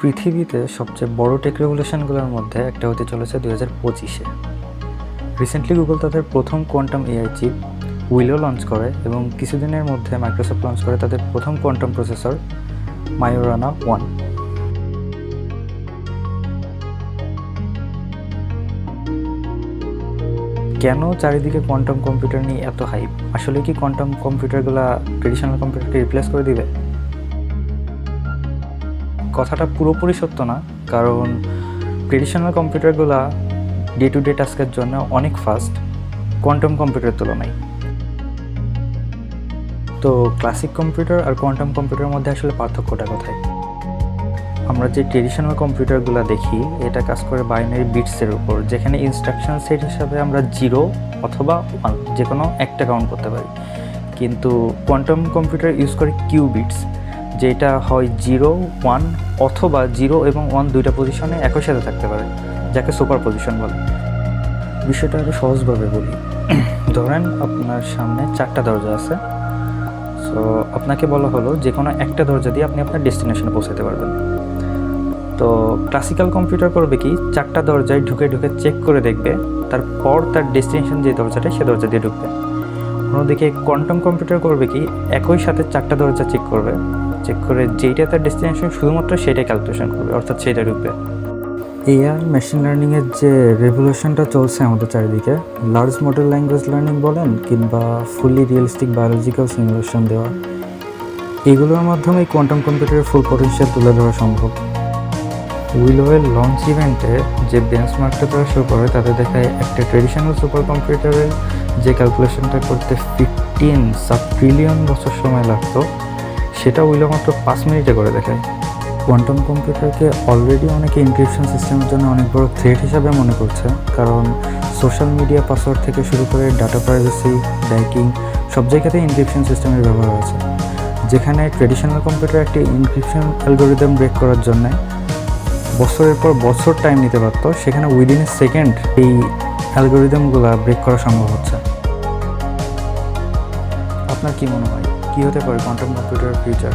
পৃথিবীতে সবচেয়ে বড় টেক রেভলিউশনগুলোর মধ্যে একটা হতে চলেছে 2025-এ। রিসেন্টলি গুগল তাদের প্রথম quantum AI chip Willow launch করে এবং কিছুদিনের মধ্যে মাইক্রোসফট লঞ্চ করে তাদের প্রথম কোয়ান্টাম প্রসেসর মায়োরানা 1। কেন চারিদিকে কোয়ান্টাম কম্পিউটার নিয়ে এত হাইপ? আসলে কি কোয়ান্টাম কম্পিউটারগুলো ট্রেডিশনাল কম্পিউটারকে রিপ্লেস করে দিবে? কথাটা পুরোপুরি সত্য না, কারণ ট্রেডিশনাল কম্পিউটারগুলো ডে টু ডে টাস্কের জন্য অনেক ফাস্ট কোয়ান্টাম কম্পিউটারের তুলনায়। তো ক্লাসিক কম্পিউটার আর কোয়ান্টাম কম্পিউটারের মধ্যে আসলে পার্থক্যটা কোথায়? আমরা যে ট্রেডিশনাল কম্পিউটারগুলো দেখি, এটা কাজ করে বাইনারি বিটসের উপর, যেখানে ইনস্ট্রাকশন সেট হিসাবে আমরা 0 অথবা 1 যে কোনো একটা কাউন্ট করতে পারি। কিন্তু কোয়ান্টাম কম্পিউটার ইউজ করে কিউবিটস, যেটা হয় 0, 1 অথবা 0 এবং 1 দুইটা পজিশনে একই সাথে থাকতে পারে, যাকে সুপার পজিশন বলে। বিষয়টা আরও সহজভাবে বলি। ধরেন আপনার সামনে 4টা দরজা আছে। সো আপনাকে বলা হলো যে কোনো একটা দরজা দিয়ে আপনি আপনার ডেস্টিনেশনে পৌঁছাতে পারবেন। তো ক্লাসিক্যাল কম্পিউটার করবে কি, 4টা দরজায় ঢুকে চেক করে দেখবে, তারপর তার ডেস্টিনেশন যে দরজাটা সে দরজা দিয়ে ঢুকবে। অন্যদিকে কোয়ান্টাম কম্পিউটার করবে কি, একই সাথে 4টা দরজা চেক করে যেইটা তার ডেস্টিনেশন শুধুমাত্র সেটাই ক্যালকুলেশন করবে, অর্থাৎ সেটা ঢুকবে। এআই মেশিন লার্নিংয়ের যে রেভলিউশনটা চলছে আমাদের চারিদিকে, লার্জ মডেল ল্যাঙ্গুয়েজ লার্নিং বলেন কিংবা ফুললি রিয়েলিস্টিক বায়োলজিক্যাল সিমুলেশন দেওয়া, এগুলোর মাধ্যমে কোয়ান্টাম কম্পিউটারের ফুল পটেনশিয়াল তুলে ধরা সম্ভব। উইলোয়ের লঞ্চ ইভেন্টে যে বেঞ্চমার্কটা তারা শো করে, তাতে দেখায় একটা ট্রেডিশনাল সুপার কম্পিউটারের যে ক্যালকুলেশনটা করতে 15 সাব-ট্রিলিয়ন বছর সময় লাগতো, সেটা উইলো মাত্র 5 মিনিটে করে দেখায়। কোয়ান্টাম কম্পিউটারকে অলরেডি অনেকে এনক্রিপশন সিস্টেমের জন্য অনেক বড় থ্রেট হিসাবে মনে করছে, কারণ সোশ্যাল মিডিয়া পাসওয়ার্ড থেকে শুরু করে ডাটা প্রাইভেসি, ব্যাংকিং সব জায়গাতেই এনক্রিপশন সিস্টেমের ব্যবহার আছে। যেখানে ট্রেডিশনাল কম্পিউটার একটি এনক্রিপশন অ্যালগোরিদম ব্রেক করার জন্য বছরের পর বছর টাইম নিতে পারত, সেখানে উইদিন এ সেকেন্ড এই অ্যালগোরিদমগুলো ব্রেক করা সম্ভব হচ্ছে। আপনার কি মনে হয়, কী হতে পারে কোয়ান্টাম কম্পিউটারের ফিউচার?